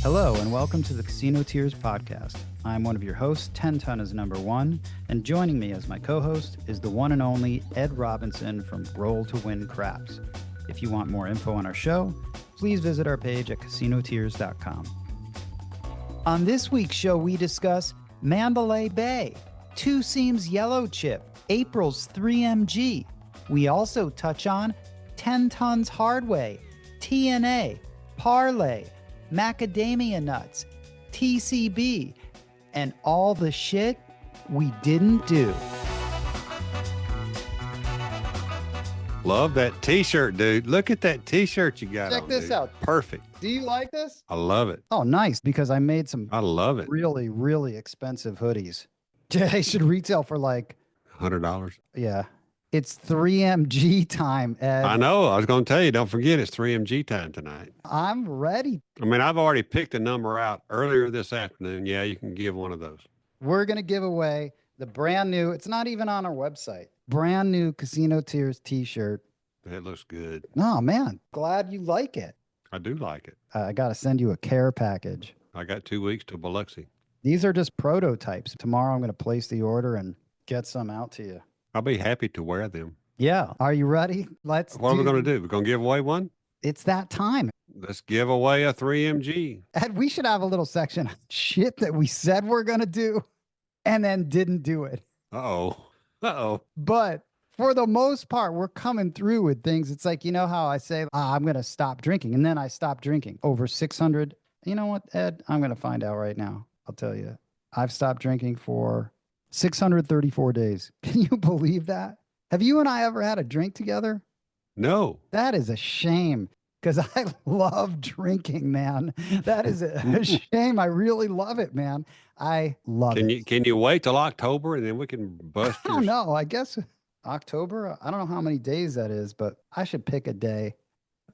Hello, and welcome to the Casino Tears podcast. I'm one of your hosts, 10 Ton is number one, and joining me as my co-host is the one and only Ed Robinson from Roll to Win Craps. If you want more info on our show, please visit our page at casinotears.com. On this week's show, we discuss Mandalay Bay, Two Seams Yellow Chip, April's 3MG. We also touch on 10 Tons Hardways, TNA, Parlay, macadamia nuts, TCB, and all the shit we didn't do. Love that t-shirt, dude. Look at that t-shirt you got on. Check this dude. out. Perfect. Do you like this? I love it. Oh, nice, because I made some I love it. really, really expensive hoodies. They should retail for like $100. Yeah. It's 3MG time, Ed. I know. I was going to tell you, don't forget it's 3MG time tonight. I'm ready. I mean, I've already picked a number out earlier this afternoon. Yeah, you can give one of those. We're going to give away the brand new, it's not even on our website, brand new Casino Tears t-shirt. That looks good. Oh, man. Glad you like it. I do like it. I got to send you a care package. I got 2 weeks to Biloxi. These are just prototypes. Tomorrow I'm going to place the order and get some out to you. I'll be happy to wear them. Yeah. Are you ready? What are we going to do? We're going to give away one? It's that time. Let's give away a 3MG. Ed, we should have a little section of shit that we said we're going to do and then didn't do it. Uh-oh. Uh-oh. But for the most part, we're coming through with things. It's like, you know how I say, I'm going to stop drinking. And then I stop drinking. Over 600. You know what, Ed? I'm going to find out right now. I'll tell you. I've stopped drinking for 634 days. Can you believe that? Have you and I ever had a drink together? No. That is a shame because I love drinking, man. That is a shame. I really love it, man. I love it. Can you wait till October and then we can bust I don't know. I guess October, I don't know how many days that is, but I should pick a day,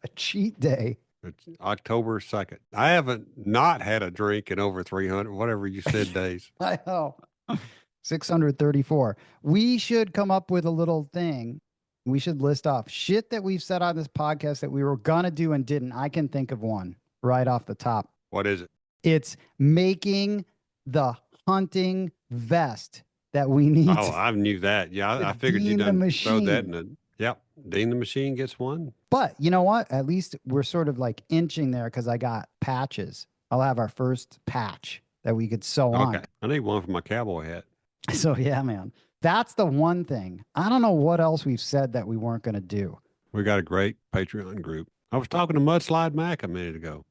a cheat day. It's October 2nd. I haven't not had a drink in over 300, whatever you said days. I know. 634. We should come up with a little thing. We should list off shit that we've said on this podcast that we were going to do and didn't. I can think of one right off the top. What is it? It's making the hunting vest that we need. Oh, I knew that. Yeah, I figured you'd throw that in a, yep. Dean the Machine gets one. But you know what? At least we're sort of like inching there because I got patches. I'll have our first patch that we could sew on. Okay. I need one for my cowboy hat. So yeah, man, that's the one thing. I don't know what else we've said that we weren't going to do. We got a great Patreon group. I was talking to Mudslide Mac a minute ago.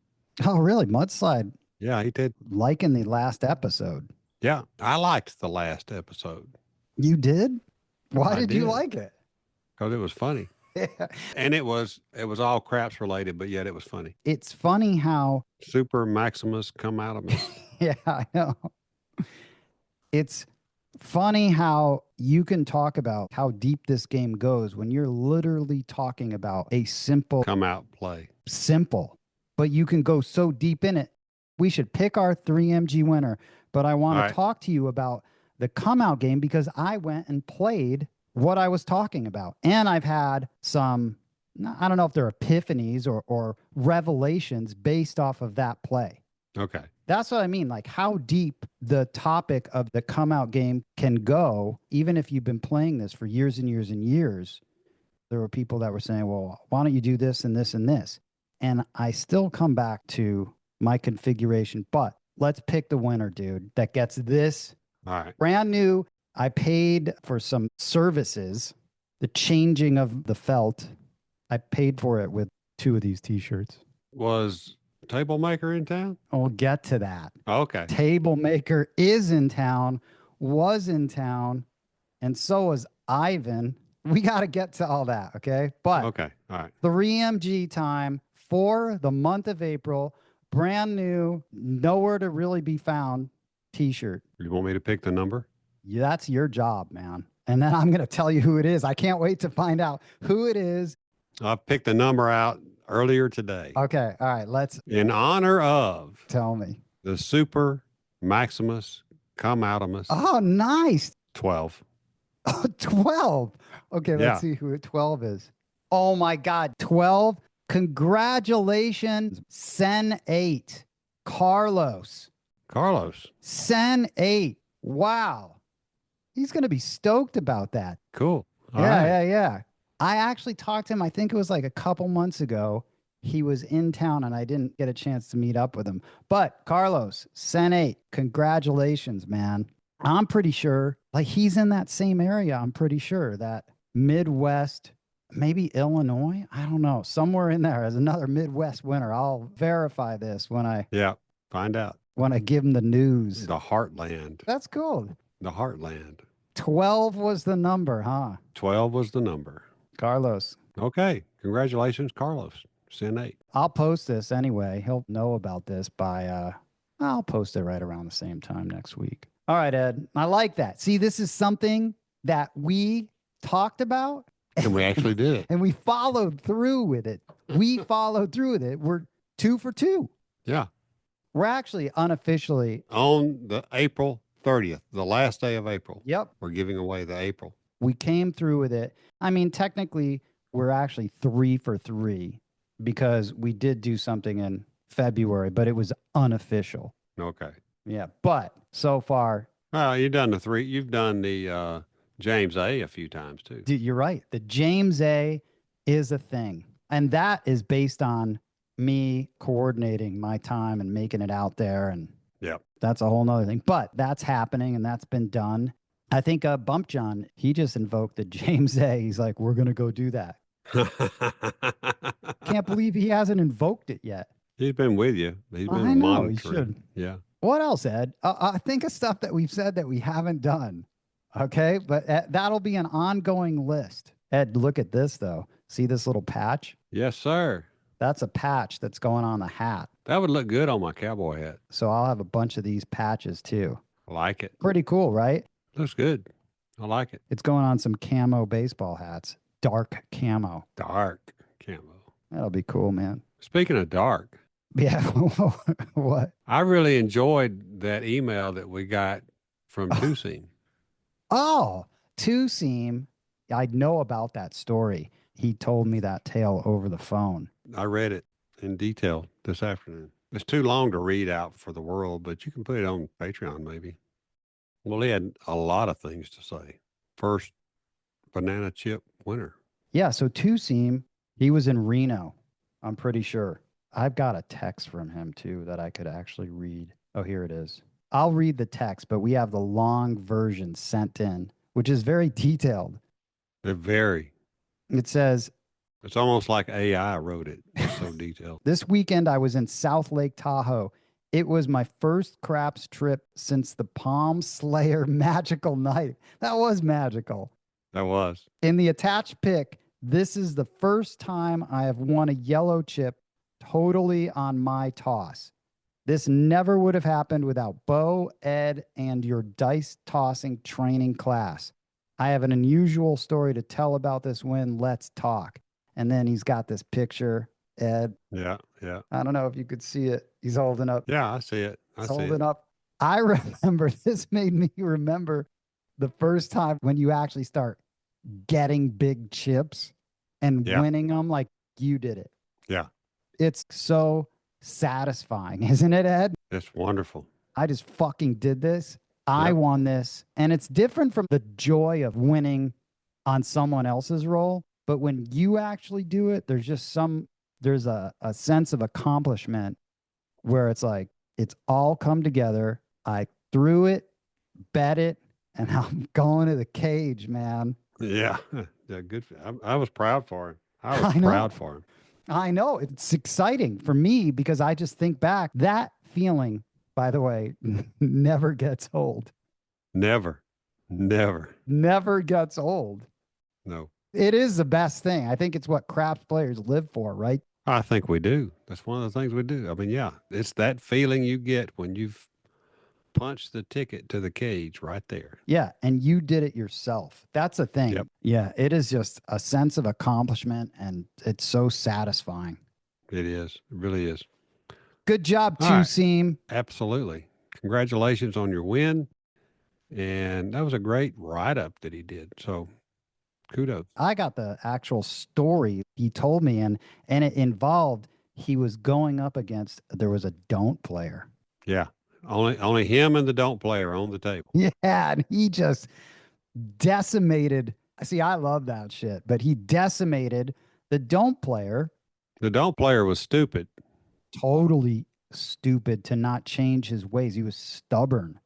Oh, really? Mudslide? Yeah, he did. Liking the last episode. Yeah, I liked the last episode. You did? Why did you like it? Because it was funny. Yeah. And it was all craps related, but yet it was funny. It's funny how Super Maximus come out of me. Yeah, I know. It's funny how you can talk about how deep this game goes when you're literally talking about a simple come out play. Simple, but you can go so deep in it. We should pick our 3MG winner, but I want to talk to you about the come out game because I went and played what I was talking about. And I've had some, I don't know if they're epiphanies or revelations based off of that play. Okay. That's what I mean. Like how deep the topic of the come out game can go, even if you've been playing this for years and years and years. There were people that were saying, well, why don't you do this and this and this? And I still come back to my configuration, but let's pick the winner, dude, that gets this. All right. Brand new. I paid for some services, the changing of the felt. I paid for it with 2 of these t-shirts. Was Table Maker in town? We'll get to that. Okay. Table Maker is in town, was in town, and so was Ivan. We got to get to all that, okay? But okay, all right. 3MG time for the month of April, brand new, nowhere to really be found t-shirt. You want me to pick the number? Yeah, that's your job, man. And then I'm going to tell you who it is. I can't wait to find out who it is. I picked the number out earlier today. Okay. All right. Let's. In honor of. Tell me. The Super Maximus Come Outimus. Oh, nice. 12. Oh, 12. Okay. Let's see who 12 is. Oh, my God. 12. Congratulations. Sen 8. Carlos. Carlos. Sen 8. Wow. He's going to be stoked about that. Cool. All Yeah, right. yeah, yeah. I actually talked to him, I think it was like a couple months ago. He was in town and I didn't get a chance to meet up with him. But Carlos, Sen 8, congratulations, man. I'm pretty sure, like he's in that same area. I'm pretty sure that Midwest, maybe Illinois. I don't know. Somewhere in there as another Midwest winner. I'll verify this Yeah. Find out. when I give him the news. The Heartland. That's cool. The Heartland. 12 was the number, huh? 12 was the number. Carlos. Okay. Congratulations, Carlos. Sin 8. I'll post this anyway. He'll know about this by I'll post it right around the same time next week. All right, Ed. I like that. See, this is something that we talked about And we actually did it. and we followed through with it. We followed through with it. We're 2 for 2. Yeah. We're actually unofficially. On the April 30th, the last day of April, Yep. we're giving away the April. We came through with it. I mean, technically, we're actually 3 for 3 because we did do something in February, but it was unofficial. Okay. Yeah. But so far, Well, you've done the 3. You've done the James A few times too. dude, you're right. The James A is a thing. And that is based on me coordinating my time and making it out there. And Yep. that's a whole nother thing. But that's happening and that's been done. I think Bump John, he just invoked the James A. He's like, we're going to go do that. Can't believe he hasn't invoked it yet. He's been with you. He's been I know, he monitoring. should. Yeah. What else, Ed? I think of stuff that we've said that we haven't done. Okay. But that'll be an ongoing list. Ed, look at this, though. See this little patch? Yes, sir. That's a patch that's going on the hat. That would look good on my cowboy hat. So I'll have a bunch of these patches too. I like it. Pretty cool, right? Looks good. I like it. It's going on some camo baseball hats. Dark camo. Dark camo. That'll be cool, man. Speaking of dark, Yeah. What? I really enjoyed that email that we got from Tucson. Oh, Two Seam. I know about that story. He told me that tale over the phone. I read it in detail this afternoon. It's too long to read out for the world, but you can put it on Patreon maybe. Well, he had a lot of things to say. First, banana chip winner. Yeah. So Two Seam, he was in Reno, I'm pretty sure. I've got a text from him too that I could actually read. Oh, here it is. I'll read the text, but we have the long version sent in, which is very detailed. They're very. It says, It's almost like AI wrote it. It's so detailed. this weekend I was in South Lake Tahoe. It was my first craps trip since the Palm Slayer magical night. That was magical. That was. In the attached pic, this is the first time I have won a yellow chip totally on my toss. This never would have happened without Bo, Ed, and your dice tossing training class. I have an unusual story to tell about this win. Let's talk. And then he's got this picture, Ed. Yeah, yeah. I don't know if you could see it. He's holding up. Yeah, I see it. I He's see holding it. up. I remember, this made me remember the first time when you actually start getting big chips and Yeah. winning them like you did it. Yeah. It's so satisfying, isn't it, Ed? It's wonderful. I just fucking did this. I Yep. won this. And it's different from the joy of winning on someone else's roll. But when you actually do it, there's just there's a sense of accomplishment where it's like, it's all come together. I threw it, bet it, and I'm going to the cage, man. Yeah. Yeah, good. I was proud for him. I was I know. proud for him. I know it's exciting for me because I just think back. That feeling, by the way, never gets old. Never. Never gets old. No. It is the best thing. I think it's what craps players live for, right? I think we do. That's one of the things we do. I mean, yeah, it's that feeling you get when you've punched the ticket to the cage right there. Yeah. And you did it yourself. That's a thing. Yep. Yeah. It is just a sense of accomplishment and it's so satisfying. It is. It really is. Good job, All Two right. Seam. Absolutely. Congratulations on your win. And that was a great write-up that he did. So kudos. I got the actual story he told me, and it involved he was going up against, there was a don't player. Yeah. Only him and the don't player on the table. Yeah, and he just decimated. See, I love that shit, but he decimated the don't player. The don't player was stupid. Totally stupid to not change his ways. He was stubborn.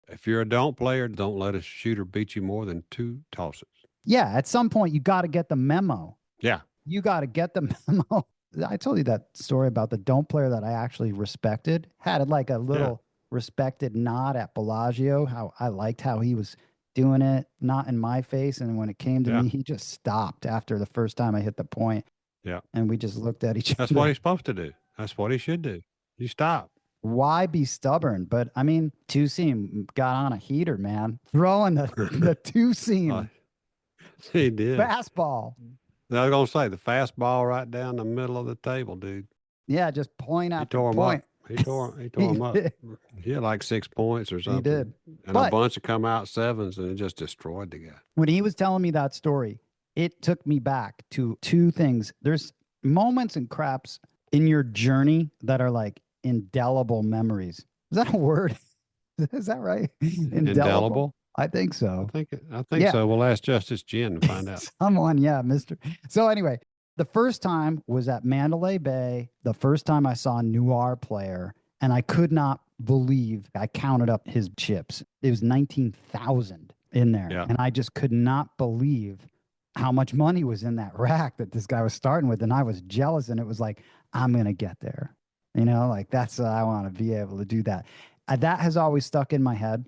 If you're a don't player, don't let a shooter beat you more than 2 tosses. Yeah, at some point you got to get the memo. Yeah. You got to get the memo. I told you that story about the don't player that I actually respected. Had like a little respected nod at Bellagio. How I liked how he was doing it, not in my face. And when it came to me, he just stopped after the first time I hit the point. Yeah. And we just looked at each other. That's what he's supposed to do. That's what he should do. You stop. Why be stubborn? But I mean, two seam got on a heater, man. Throwing the two seam he did. fastball. I was gonna say the fastball right down the middle of the table, dude. Yeah, just point after He tore point. Him up. He tore him up. He had like 6 points or something. He did. And a bunch of come out sevens, and it just destroyed the guy. When he was telling me that story, it took me back to two things. There's moments in craps in your journey that are like indelible memories. Is that a word? Is that right? Indelible? I think so. I think so. We'll ask Justice Jen to find out. Someone, yeah, Mr. So anyway, the first time was at Mandalay Bay. The first time I saw a Noir player, and I could not believe I counted up his chips. It was 19,000 in there. Yeah. And I just could not believe how much money was in that rack that this guy was starting with. And I was jealous. And it was like, I'm going to get there. You know, like that's I want to be able to do that. That has always stuck in my head.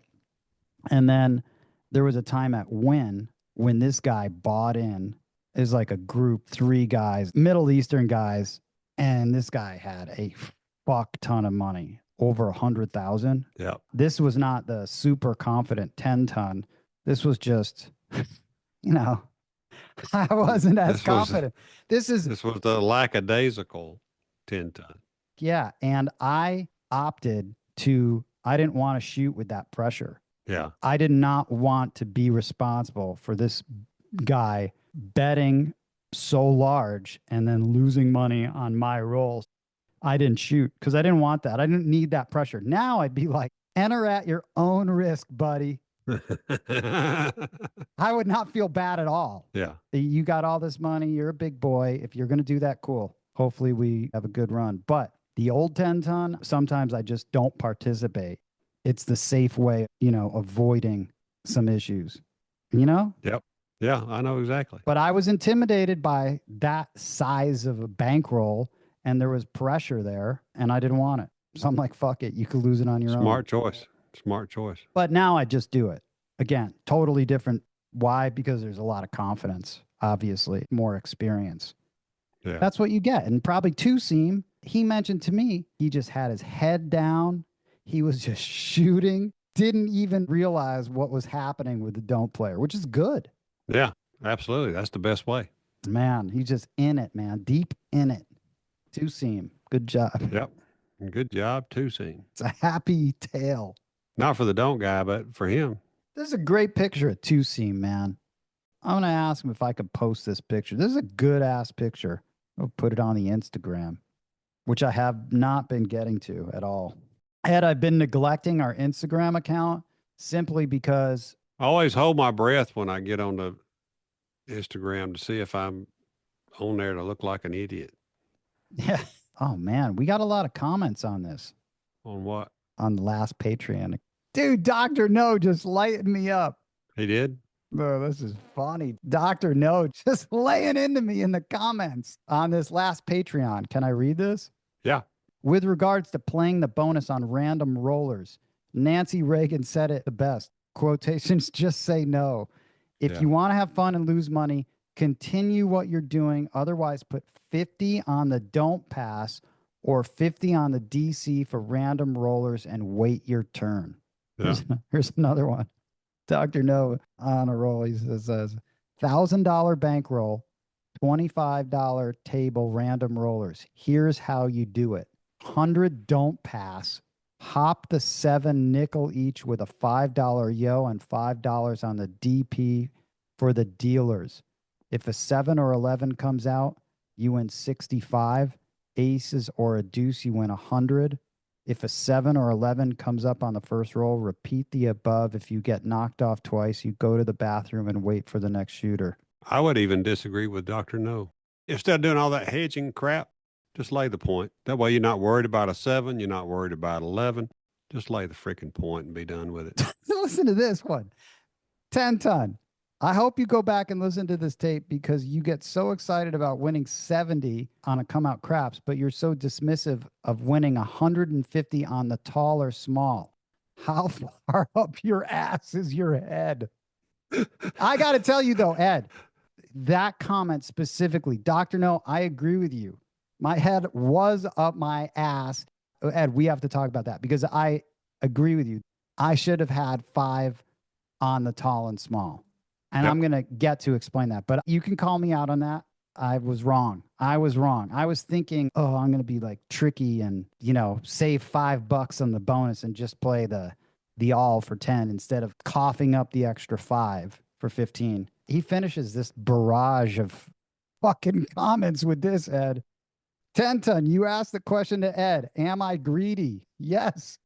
And then there was a time at when this guy bought in. It was like a group, 3 guys, Middle Eastern guys. And this guy had a fuck ton of money, over 100,000. Yeah. This was not the super confident 10 ton. This was just, you know, I wasn't as confident. This was the lackadaisical 10 ton. Yeah. And I opted to, I didn't want to shoot with that pressure. Yeah. I did not want to be responsible for this guy betting so large and then losing money on my rolls. I didn't shoot because I didn't want that. I didn't need that pressure. Now I'd be like, enter at your own risk, buddy. I would not feel bad at all. Yeah. You got all this money. You're a big boy. If you're going to do that, cool. Hopefully we have a good run. But the old 10 ton, sometimes I just don't participate. It's the safe way, you know, avoiding some issues, you know? Yep. Yeah, I know exactly. But I was intimidated by that size of a bankroll, and there was pressure there, and I didn't want it. So I'm like, fuck it. You could lose it on your own. Smart choice. Smart choice. But now I just do it. Again, totally different. Why? Because there's a lot of confidence, obviously, more experience. Yeah. That's what you get. And probably two seam, he mentioned to me, he just had his head down. He was just shooting, didn't even realize what was happening with the don't player, which is good. Yeah, absolutely. That's the best way. Man, he's just in it, man. Deep in it. Two seam. Good job. Yep. Good job, two seam. It's a happy tale. Not for the don't guy, but for him. This is a great picture of two seam, man. I'm going to ask him if I could post this picture. This is a good ass picture. I'll put it on the Instagram, which I have not been getting to at all. I've been neglecting our Instagram account simply because I always hold my breath when I get on the Instagram to see if I'm on there to look like an idiot. Yeah. Oh, man. We got a lot of comments on this. On what? On the last Patreon. Dude, Dr. No just lightened me up. He did? Bro, this is funny. Dr. No just laying into me in the comments on this last Patreon. Can I read this? Yeah. With regards to playing the bonus on random rollers, Nancy Reagan said it the best. Quotations, just say no. If you want to have fun and lose money, continue what you're doing. Otherwise, put 50 on the don't pass or 50 on the DC for random rollers and wait your turn. Yeah. Here's another one. Dr. No on a roll. He says, $1,000 bankroll, $25 table random rollers. Here's how you do it. 100 don't pass. Hop the 7 nickel each with a $5 yo and $5 on the DP for the dealers. If a 7 or 11 comes out, you win 65. aces or a deuce, you win 100. If a 7 or 11 comes up on the first roll, repeat the above. If you get knocked off twice, you go to the bathroom and wait for the next shooter. I would even disagree with Dr. No. Instead of doing all that hedging crap, just lay the point. That way you're not worried about a 7. You're not worried about 11. Just lay the freaking point and be done with it. Listen to this one. 10 ton. I hope you go back and listen to this tape because you get so excited about winning 70 on a come out craps, but you're so dismissive of winning 150 on the tall or small. How far up your ass is your head? I got to tell you though, Ed, that comment specifically, Dr. No, I agree with you. My head was up my ass. Ed, we have to talk about that because I agree with you. I should have had 5 on the tall and small. And Yep. I'm going to get to explain that, but you can call me out on that. I was wrong. I was thinking, oh, I'm going to be like tricky and, save $5 on the bonus and just play the all for 10 instead of coughing up the extra 5 for 15. He finishes this barrage of fucking comments with this, Ed. 10 ton, you asked the question to Ed, am I greedy? Yes.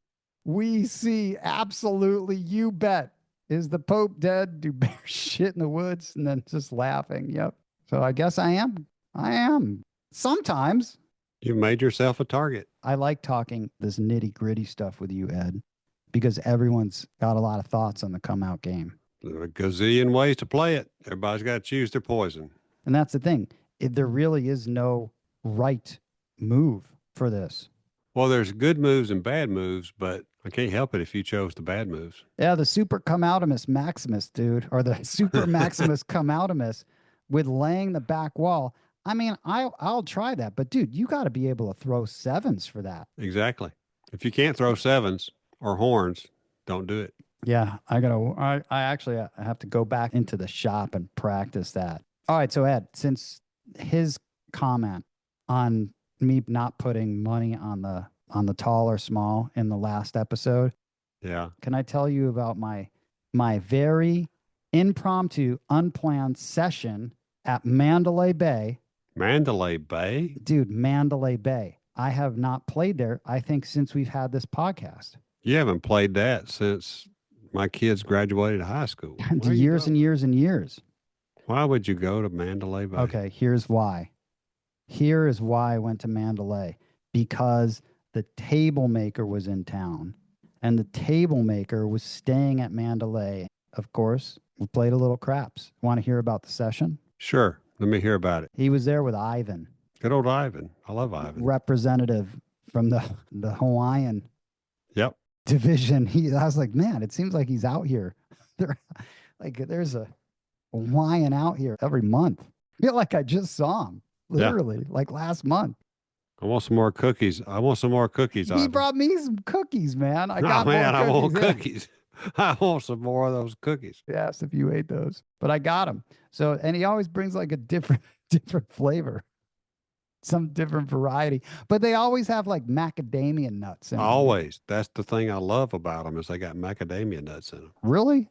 We see absolutely, you bet. Is the Pope dead? Do bears shit in the woods? And then just laughing. Yep. So I guess I am. I am. Sometimes. You made yourself a target. I like talking this nitty gritty stuff with you, Ed, because everyone's got a lot of thoughts on the come out game. There are a gazillion ways to play it. Everybody's got to choose their poison. And that's the thing. There really is no right move for this. Well, there's good moves and bad moves, but I can't help it if you chose the bad moves. Yeah, the super come outimus Maximus, dude, or the super Maximus come outimus with laying the back wall. I mean, I'll try that, but dude, you got to be able to throw 7s for that. Exactly. If you can't throw 7s or horns, don't do it. Yeah, I actually have to go back into the shop and practice that. All right, so Ed, since his comment on me not putting money on the tall or small in the last episode. Yeah. Can I tell you about my very impromptu, unplanned session at Mandalay Bay? Mandalay Bay? Dude, Mandalay Bay. I have not played there, I think, since we've had this podcast. You haven't played that since my kids graduated high school. Years and years and years. Why would you go to Mandalay Bay? Okay, here's why. Here is why I went to Mandalay. Because the table maker was in town and the table maker was staying at Mandalay. Of course, we played a little craps. Want to hear about the session? Sure. Let me hear about it. He was there with Ivan. Good old Ivan. I love Ivan. Representative from the Hawaiian division. I was like, man, it seems like he's out here. There's a Hawaiian out here every month. I feel like I just saw him literally like last month. I want some more cookies. He Ivan brought me some cookies, man. I want cookies. I want some more of those cookies. He asked if you ate those, but I got them. So, and he always brings like a different flavor, some different variety, but they always have like macadamia nuts in them. Always. That's the thing I love about them is they got macadamia nuts in them. Really?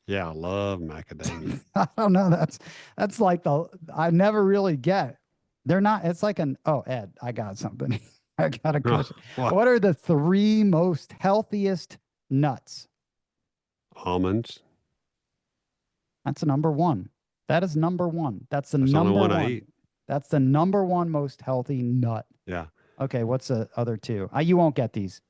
Yeah, I love macadamia. I don't know. That's like I never really get. They're not, it's like Ed, I got something. I got a question. What are the 3 most healthiest nuts? Almonds. That's number 1. That is number 1. That's the That's number the only 1. I eat. That's the number 1 most healthy nut. Yeah. Okay, what's the other 2? You won't get these.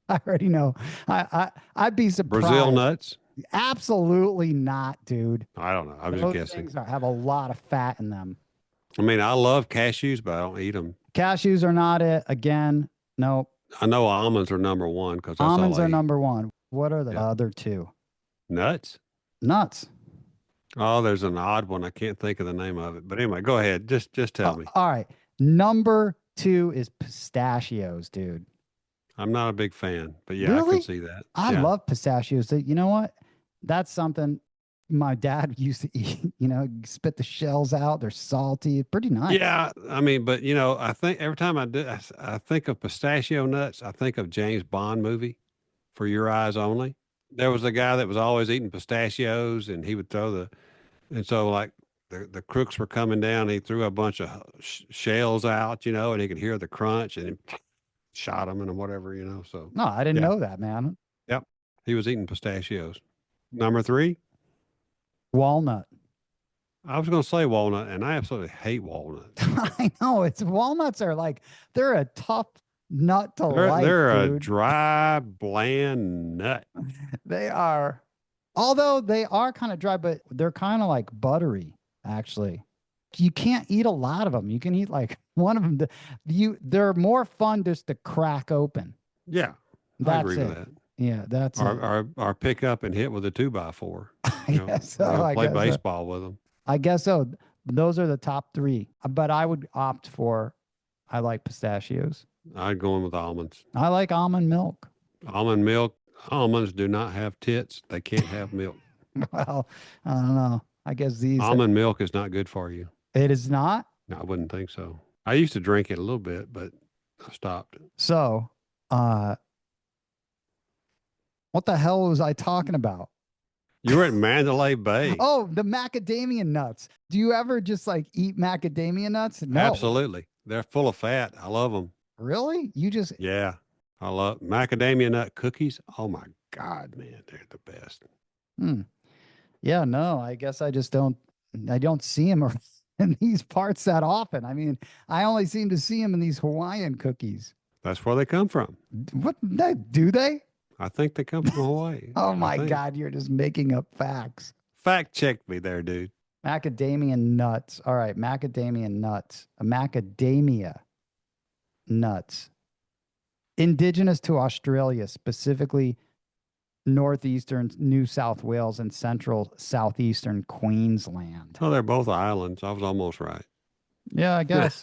I already know. I'd be surprised. Brazil nuts? Absolutely not, dude. I don't know. I'm Those just guessing. things have a lot of fat in them. I mean, I love cashews, but I don't eat them. Cashews are not it. Again, no. I know almonds are number 1 because Almonds are number 1. What are the other 2? Nuts. Nuts. Oh, there's an odd one. I can't think of the name of it. But anyway, go ahead. Just tell me. All right. Number 2 is pistachios, dude. I'm not a big fan, but yeah, Really? I can see that. I love pistachios. You know what? That's something my dad used to eat. Spit the shells out. They're salty. Pretty nice. Yeah, I mean, but I think every time I think of pistachio nuts, I think of James Bond movie, For Your Eyes Only. There was a guy that was always eating pistachios, and he would and so like the crooks were coming down. He threw a bunch of shells out, and he could hear the crunch, and he shot them and whatever, So No, I didn't yeah, know that, man. yep, he was eating pistachios. Number 3, Walnut. I was going to say walnut, and I absolutely hate walnuts. I know walnuts are they're a tough nut to like, They're a dude. dry, bland nut. They are, although they are kind of dry, but they're kind of like buttery, actually. You can't eat a lot of them. You can eat like one of them. They're more fun just to crack open. Yeah, I That's agree with it. that. Yeah, that's it. Or pick up and hit with a 2x4. I guess so. Play baseball with them. I guess so. Those are the top 3. But I would opt for, I like pistachios. I'd go in with almonds. I like almond milk. Almond milk. Almonds do not have tits. They can't have milk. Well, I don't know. I guess these Almond milk is not good for you. It is not. No, I wouldn't think so. I used to drink it a little bit, but I stopped. So, what the hell was I talking about? You were at Mandalay Bay. Oh, the macadamia nuts. Do you ever just eat macadamia nuts? No. Absolutely. They're full of fat. I love them. Really? You just Yeah. I love macadamia nut cookies. Oh my God, man. They're the best. Yeah, no, I guess I don't see them in these parts that often. I mean, I only seem to see them in these Hawaiian cookies. That's where they come from. What do they? I think they come from Hawaii. Oh my God, you're just making up facts. Fact check me there, dude. Macadamia nuts. All right, macadamia nuts. Macadamia nuts. Indigenous to Australia, specifically northeastern New South Wales and central southeastern Queensland. Oh, they're both islands. I was almost right. Yeah, I guess.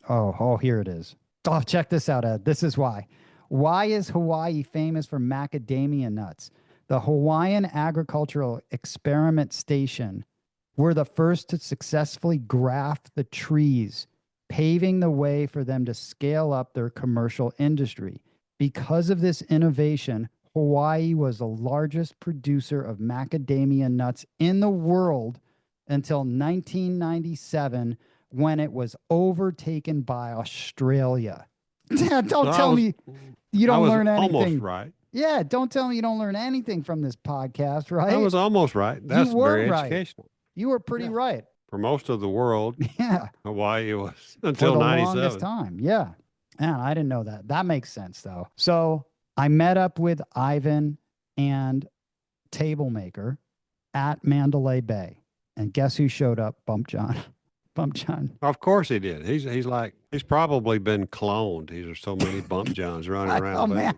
Oh, here it is. Oh, check this out, Ed. This is why. Why is Hawaii famous for macadamia nuts? The Hawaiian Agricultural Experiment Station were the first to successfully graft the trees, paving the way for them to scale up their commercial industry. Because of this innovation, Hawaii was the largest producer of macadamia nuts in the world until 1997, when it was overtaken by Australia. Don't tell me you don't learn anything. Almost right. Yeah, don't tell me you don't learn anything from this podcast, right? I was almost right. That's very educational. You were pretty right. For most of the world, yeah, Hawaii was until for the 97. longest time. Yeah. Man, I didn't know that. That makes sense, though. So I met up with Ivan and Table Maker at Mandalay Bay. And guess who showed up? Bump John. Bump John. Of course he did. He's probably been cloned. There's so many Bump Johns running around. Oh, man.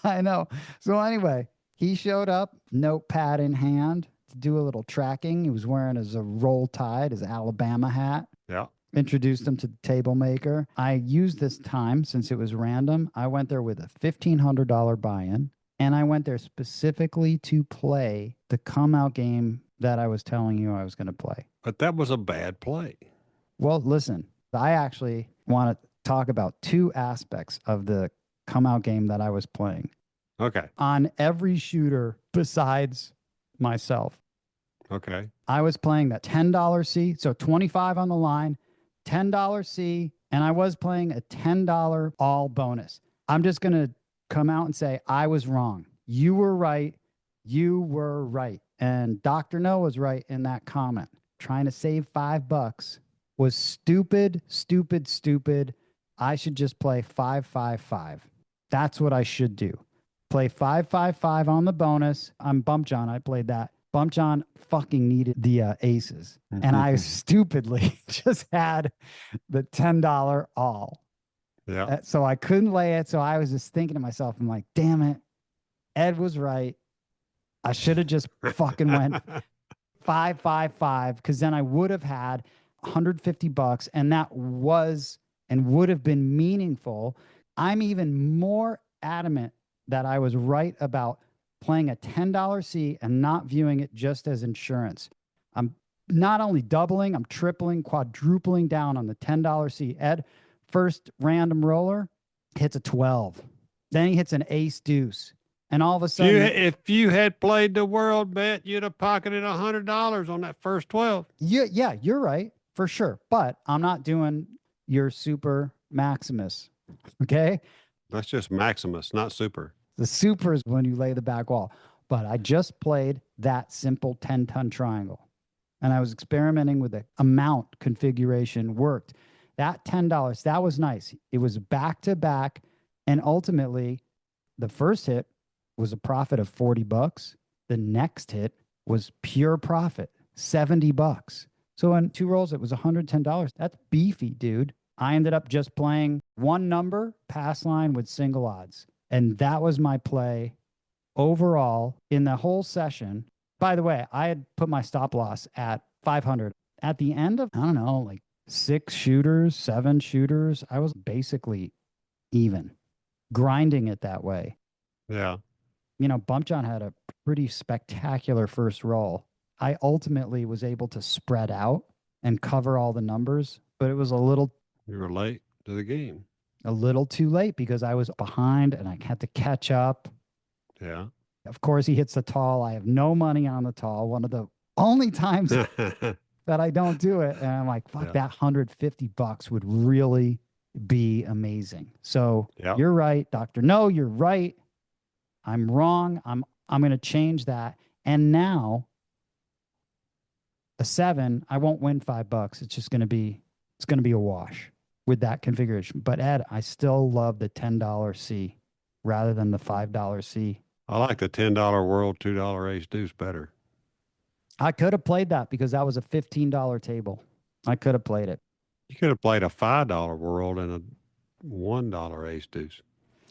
I know. So anyway, he showed up, notepad in hand, to do a little tracking. He was wearing his Roll Tide, his Alabama hat. Yeah. Introduced him to the Table Maker. I used this time, since it was random, I went there with a $1,500 buy-in, and I went there specifically to play the come-out game that I was telling you I was going to play. But that was a bad play. Well, listen, I actually want to talk about 2 aspects of the come-out game that I was playing. Okay. On every shooter besides myself. Okay. I was playing that $10 C, so 25 on the line, $10 C, and I was playing a $10 all bonus. I'm just going to come out and say I was wrong. You were right. You were right. And Dr. No was right in that comment. Trying to save $5 was stupid, stupid, stupid. I should just play 5-5-5. That's what I should do. Play 5-5-5 on the bonus. I'm Bump John. I played that. Bump John fucking needed the aces. And I stupidly just had the $10 all. Yeah. So I couldn't lay it. So I was just thinking to myself, I'm like, damn it. Ed was right. I should have just fucking went 5-5-5, because then I would have had $150, and that was and would have been meaningful. I'm even more adamant that I was right about playing a $10 C and not viewing it just as insurance. I'm not only doubling, I'm tripling, quadrupling down on the $10 C. Ed, first random roller, hits a 12. Then he hits an ace deuce. And all of a sudden, If you had played the world bet, you'd have pocketed $100 on that first 12. yeah, you're right for sure. But I'm not doing your super Maximus. Okay. That's just Maximus, not super. The super is when you lay the back wall. But I just played that simple 10-ton triangle and I was experimenting with the amount configuration worked. That $10, that was nice. It was back to back. And ultimately, the first hit was a profit of $40. The next hit was pure profit, $70. So in 2 rolls, it was $110. That's beefy, dude. I ended up just playing one number, pass line with single odds. And that was my play overall in the whole session. By the way, I had put my stop loss at 500. At the end of, I don't know, like 6 shooters, 7 shooters, I was basically even, grinding it that way. Yeah. You know, Bump John had a pretty spectacular first roll. I ultimately was able to spread out and cover all the numbers, but it was You were late to the game. a little too late because I was behind and I had to catch up. Yeah. Of course, he hits the tall. I have no money on the tall. One of the only times that I don't do it. And I'm like, fuck, Yeah. that $150 would really be amazing. So Yep. You're right, Doctor. No, you're right. I'm wrong. I'm going to change that. And now a 7, I won't win $5. It's just going to be a wash with that configuration. But Ed, I still love the $10 C rather than the $5 C. I like the $10 world, $2 ace deuce better. I could have played that because that was a $15 table. I could have played it. You could have played a $5 world and a $1 ace deuce.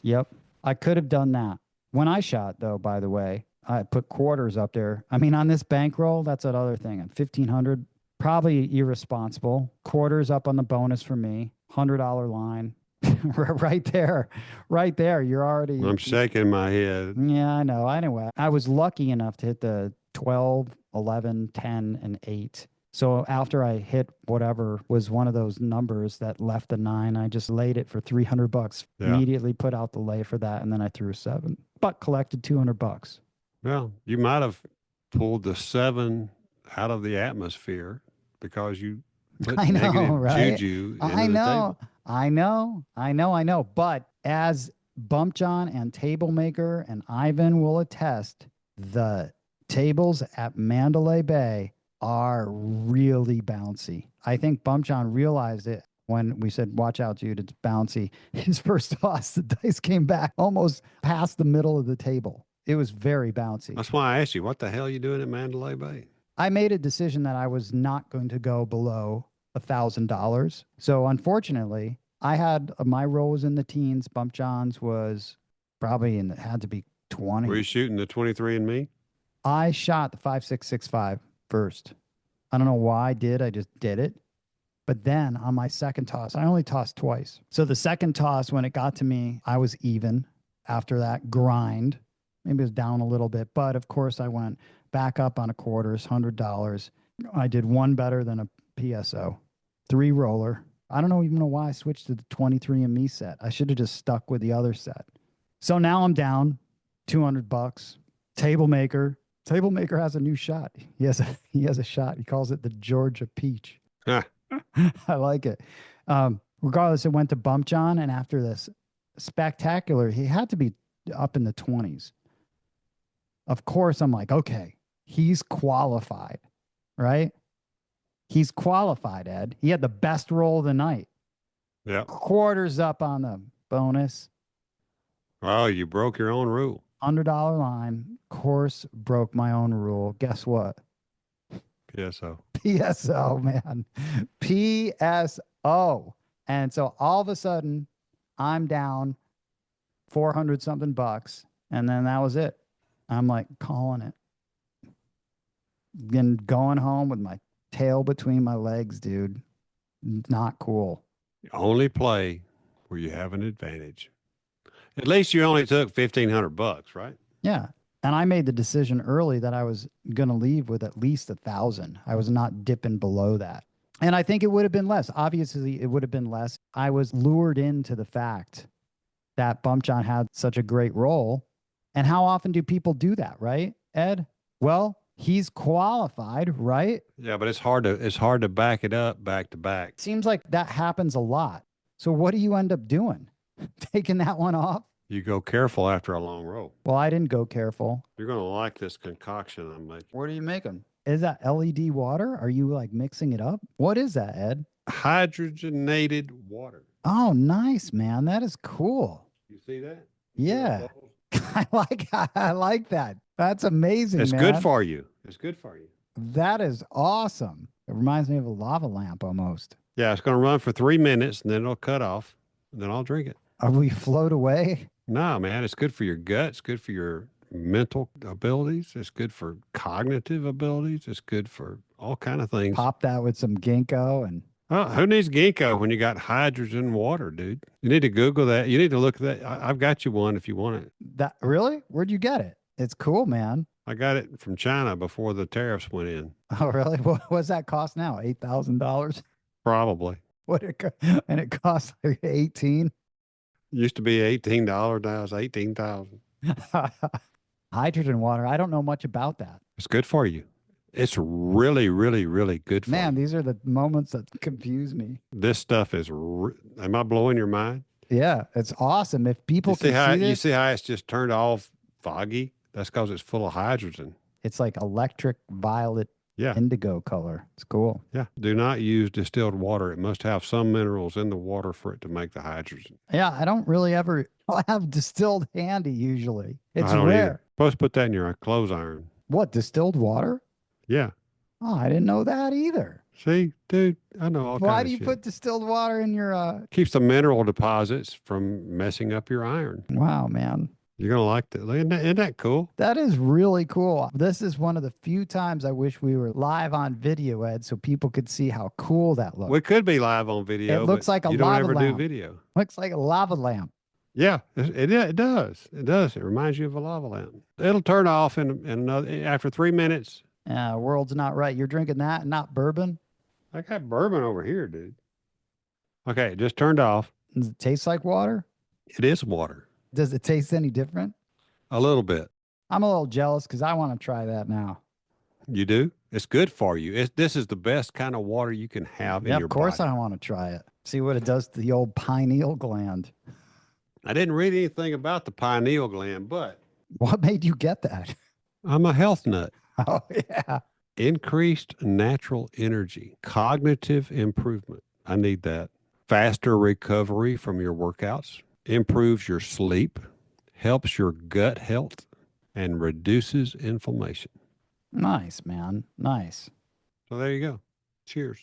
Yep. I could have done that. When I shot, though, by the way, I put quarters up there. I mean, on this bankroll, that's another thing. At 1,500, probably irresponsible. Quarters up on the bonus for me. $100 line. Right there. Right there. You're already. I'm shaking my head. Yeah, I know. Anyway, I was lucky enough to hit the 12, 11, 10, and 8. So after I hit whatever was one of those numbers that left the 9, I just laid it for $300. Yeah. Immediately put out the lay for that, and then I threw a 7, but collected $200. Well, you might have pulled the 7 out of the atmosphere because you put I know, negative right? juju into I the know, table. I know. But as Bump John and Table Maker and Ivan will attest, the tables at Mandalay Bay are really bouncy. I think Bump John realized it when we said, watch out, dude, it's bouncy. His first toss, the dice came back almost past the middle of the table. It was very bouncy. That's why I asked you, what the hell are you doing at Mandalay Bay? I made a decision that I was not going to go below $1,000. So unfortunately, I had my roll was in the teens. Bump John's was probably had to be 20. Were you shooting the 23 and me? I shot the 5.665 first. I don't know why I did. I just did it. But then on my second toss, I only tossed twice. So the second toss, when it got to me, I was even after that grind. Maybe it was down a little bit. But of course, I went back up on a quarters, $100. I did one better than a PSO. 3 roller. I don't even know why I switched to the 23 and me set. I should have just stuck with the other set. So now I'm down $200. Table Maker has a new shot. He has a shot. He calls it the Georgia Peach. Huh. I like it. Regardless, it went to Bump John, and after this spectacular, he had to be up in the 20s. Of course, I'm like, okay, he's qualified, right? He's qualified, Ed. He had the best roll of the night. Yeah. Quarters up on the bonus. Oh, you broke your own rule. $100 line. Course broke my own rule. Guess what? PSO. PSO, man. PSO. And so all of a sudden, I'm down 400 something bucks. And then that was it. I'm like calling it. Again, going home with my tail between my legs, dude. Not cool. Only play where you have an advantage. At least you only took $1,500, right? Yeah. And I made the decision early that I was going to leave with at least 1,000. I was not dipping below that. And I think it would have been less. Obviously, it would have been less. I was lured into the fact that Bump John had such a great roll. And how often do people do that, right, Ed? Well, he's qualified, right? Yeah, but it's hard to back it up back to back. Seems like that happens a lot. So what do you end up doing? Taking that one off? You go careful after a long roll. Well, I didn't go careful. You're going to like this concoction I'm making. What are you making? Is that LED water? Are you like mixing it up? What is that, Ed? Hydrogenated water. Oh, nice, man. That is cool. You see that? Yeah. I like that. That's amazing, It's man. good for you. It's good for you. That is awesome. It reminds me of a lava lamp almost. Yeah, it's going to run for 3 minutes and then it'll cut off. And then I'll drink it. Are we float away? No, man, it's good for your gut. It's good for your mental abilities. It's good for cognitive abilities. It's good for all kind of things. Pop that with some ginkgo and Oh, who needs ginkgo when you got hydrogen water, dude? You need to Google that. You need to look at that. I've got you one if you want it. that. Really? Where'd you get it? It's cool, man. I got it from China before the tariffs went in. Oh, really? What's that cost now? $8,000? Probably. And it costs like 18. Used to be $18. Now it's 18,000. Hydrogen water. I don't know much about that. It's good for you. It's really, really, really good for Man, you. these are the moments that confuse me. This stuff is. Am I blowing your mind? Yeah, it's awesome. If people You see can how see this, you see how it's just turned off foggy? That's because it's full of hydrogen. it's like electric violet Yeah. indigo color. It's cool. Yeah. Do not use distilled water. It must have some minerals in the water for it to make the hydrogen. Yeah, I don't really ever have distilled handy usually. It's I don't rare. either. Supposed to put that in your clothes iron. What, distilled water? Yeah. Oh, I didn't know that either. See, dude, I know all Why kinds do you of shit. put distilled water in your Keeps the mineral deposits from messing up your iron. Wow, man. You're going to like that. Isn't that cool? That is really cool. This is one of the few times I wish we were live on video, Ed, so people could see how cool that looks. We could be live on video. It looks but like a you don't lava ever lamp. do video. Looks like a lava lamp. Yeah, it does. It does. It reminds you of a lava lamp. It'll turn off in another after 3 minutes. World's not right. You're drinking that and not bourbon? I got bourbon over here, dude. Okay, it just turned off. Does it taste like water? It is water. Does it taste any different? A little bit. I'm a little jealous because I want to try that now. You do? It's good for you. This is the best kind of water you can have in Yeah, your of course body. I want to try it. See what it does to the old pineal gland. I didn't read anything about the pineal gland, but What made you get that? I'm a health nut. Oh, yeah. Increased natural energy, cognitive improvement. I need that. Faster recovery from your workouts, improves your sleep, helps your gut health, and reduces inflammation. Nice, man. Nice. So there you go. Cheers.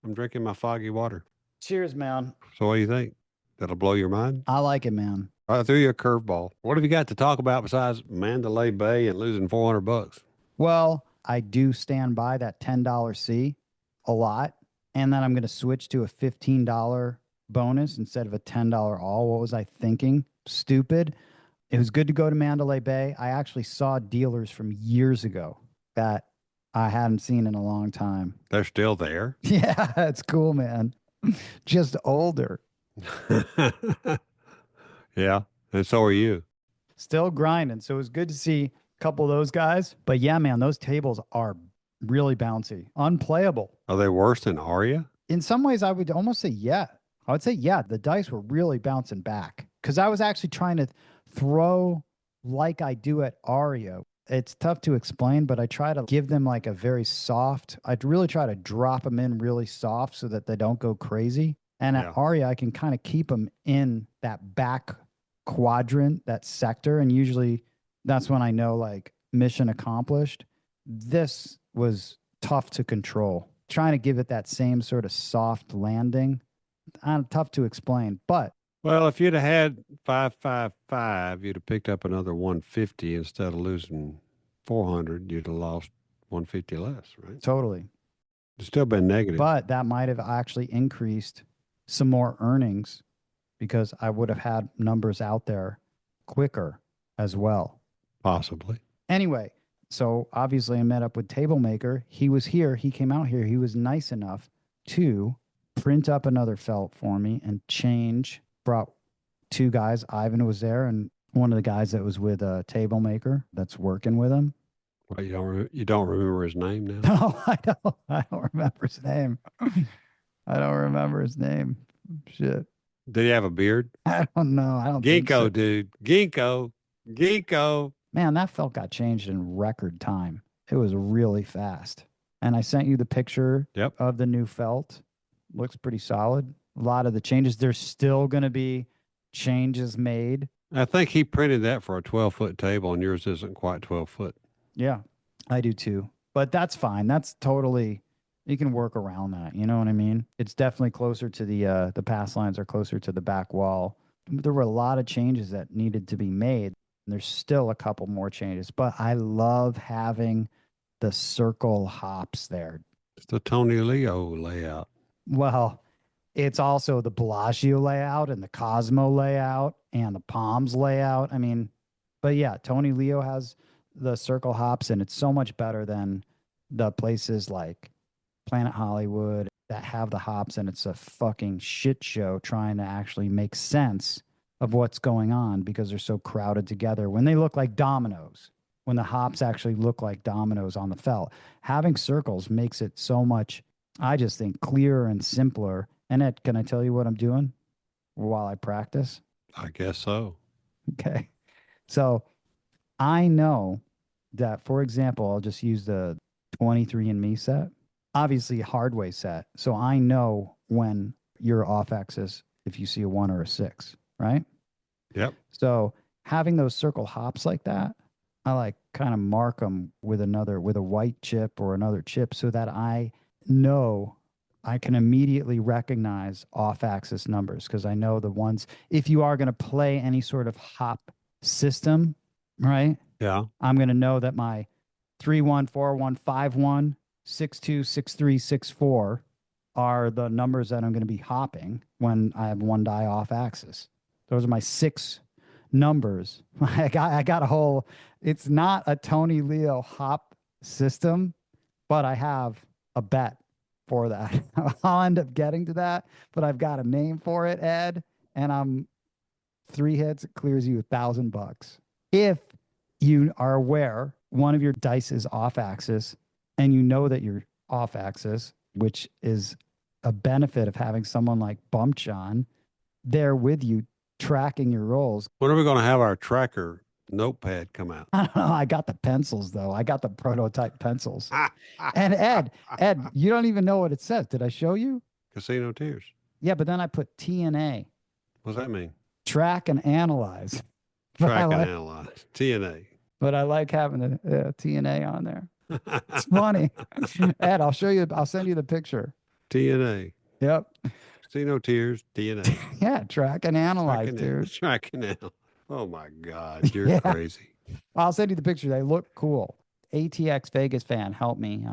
I'm drinking my foggy water. Cheers, man. So what do you think? That'll blow your mind? I like it, man. I threw you a curveball. What have you got to talk about besides Mandalay Bay and losing $400? Well, I do stand by that $10 C a lot. And then I'm going to switch to a $15 bonus instead of a $10 all. What was I thinking? Stupid. It was good to go to Mandalay Bay. I actually saw dealers from years ago that I hadn't seen in a long time. They're still there. Yeah, it's cool, man. Just older. Yeah. And so are you. Still grinding. So it was good to see a couple of those guys. But yeah, man, those tables are really bouncy, unplayable. Are they worse than Aria? In some ways, I would almost say, yeah. I would say, yeah, the dice were really bouncing back because I was actually trying to throw like I do at Aria. It's tough to explain, but I try to give them like a very soft, I'd really try to drop them in really soft so that they don't go crazy. And at Aria, I can kind of keep them in that back quadrant, that sector. And usually that's when I know like mission accomplished. This was tough to control. Trying to give it that same sort of soft landing. Tough to explain, but. Well, if you'd have had 555, you'd have picked up another 150 instead of losing 400. You'd have lost 150 less, right? Totally. It's still been negative. But that might have actually increased some more earnings because I would have had numbers out there quicker as well. Possibly. Anyway, so obviously I met up with Table Maker. He was here. He came out here. He was nice enough to print up another felt for me and change. Brought two guys. Ivan was there and one of the guys that was with a table maker that's working with him. Well, you don't remember his name now? No, I don't remember his name. I don't remember his name. Shit. Did he have a beard? I don't know. I don't think so. Ginkgo, dude. Ginkgo. Man, that felt got changed in record time. It was really fast. And I sent you the picture Yep. of the new felt. Looks pretty solid. A lot of the changes. There's still going to be changes made. I think he printed that for a 12-foot table, and yours isn't quite 12 foot. Yeah, I do too. But that's fine. That's totally, you can work around that. You know what I mean? It's definitely closer to the pass lines are closer to the back wall. There were a lot of changes that needed to be made. There's still a couple more changes, but I love having the circle hops there. It's the Tony Leo layout. Well, it's also the Bellagio layout and the Cosmo layout and the Palms layout. I mean, but yeah, Tony Leo has the circle hops, and it's so much better than the places like Planet Hollywood that have the hops, and it's a fucking shit show trying to actually make sense of what's going on because they're so crowded together when they look like dominoes, when the hops actually look like dominoes on the felt. Having circles makes it so much, I just think, clearer and simpler. And Ed, can I tell you what I'm doing while I practice? I guess so. Okay. So I know that, for example, I'll just use the 23andMe set, obviously Hardways set. So I know when you're off axis if you see a 1 or a 6, right? Yep. So having those circle hops like that, I like kind of mark them with a white chip or another chip so that I know I can immediately recognize off axis numbers because I know the ones, if you are going to play any sort of hop system, right? Yeah. I'm going to know that my 3-1, 4-1, 5-1, 6-2, 6-3, 6-4 are the numbers that I'm going to be hopping when I have one die off axis. Those are my 6 numbers. I got a whole, it's not a Tony Leo hop system, but I have a bet for that. I'll end up getting to that, but I've got a name for it, Ed, and I'm 3 hits, it clears you $1,000. If you are aware one of your dice is off axis and you know that you're off axis, which is a benefit of having someone like Bump John there with you tracking your rolls. When are we going to have our tracker notepad come out? I don't know. I got the pencils though. I got the prototype pencils. And Ed, you don't even know what it says. Did I show you? Casino Tears. Yeah, but then I put TNA. What's that mean? Track and analyze. Track and analyze. TNA. But I like having the TNA on there. It's funny. Ed, I'll show you. I'll send you the picture. TNA. Yep. Casino Tears. TNA. Yeah, track and analyze, dude. Track and analyze. Oh my God, you're crazy. I'll send you the picture. They look cool. ATX Vegas fan helped me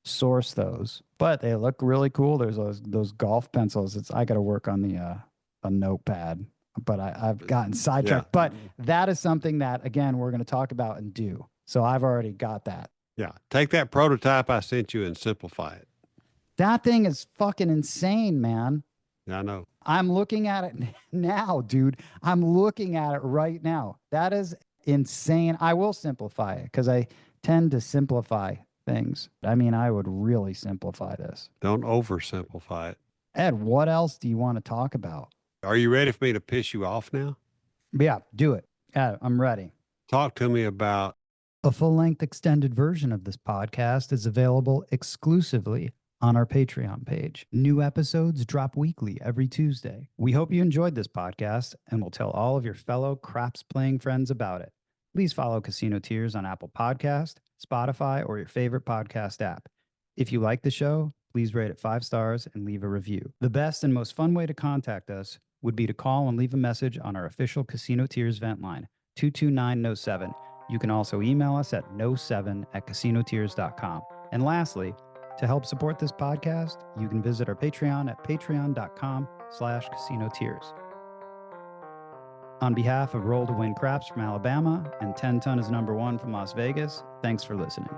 source those, but they look really cool. There's those golf pencils. I got to work on the a notepad, but I've gotten sidetracked. But that is something that, again, we're going to talk about and do. So I've already got that. Yeah, take that prototype I sent you and simplify it. That thing is fucking insane, man. I know. I'm looking at it now, dude. I'm looking at it right now. That is insane. I will simplify it because I tend to simplify things. I mean, I would really simplify this. Don't oversimplify it. Ed, what else do you want to talk about? Are you ready for me to piss you off now? Yeah, do it. Ed, I'm ready. Talk to me about... A full-length extended version of this podcast is available exclusively on our Patreon page. New episodes drop weekly every Tuesday. We hope you enjoyed this podcast and will tell all of your fellow craps-playing friends about it. Please follow Casino Tears on Apple Podcast, Spotify, or your favorite podcast app. If you like the show, please rate it 5 stars and leave a review. The best and most fun way to contact us would be to call and leave a message on our official Casino Tears vent line, 229-07. You can also email us at no7@casinotears.com. And lastly, to help support this podcast, you can visit our Patreon at patreon.com/casinotears. On behalf of Roll to Win Craps from Alabama and 10 Ton is #1 from Las Vegas, thanks for listening.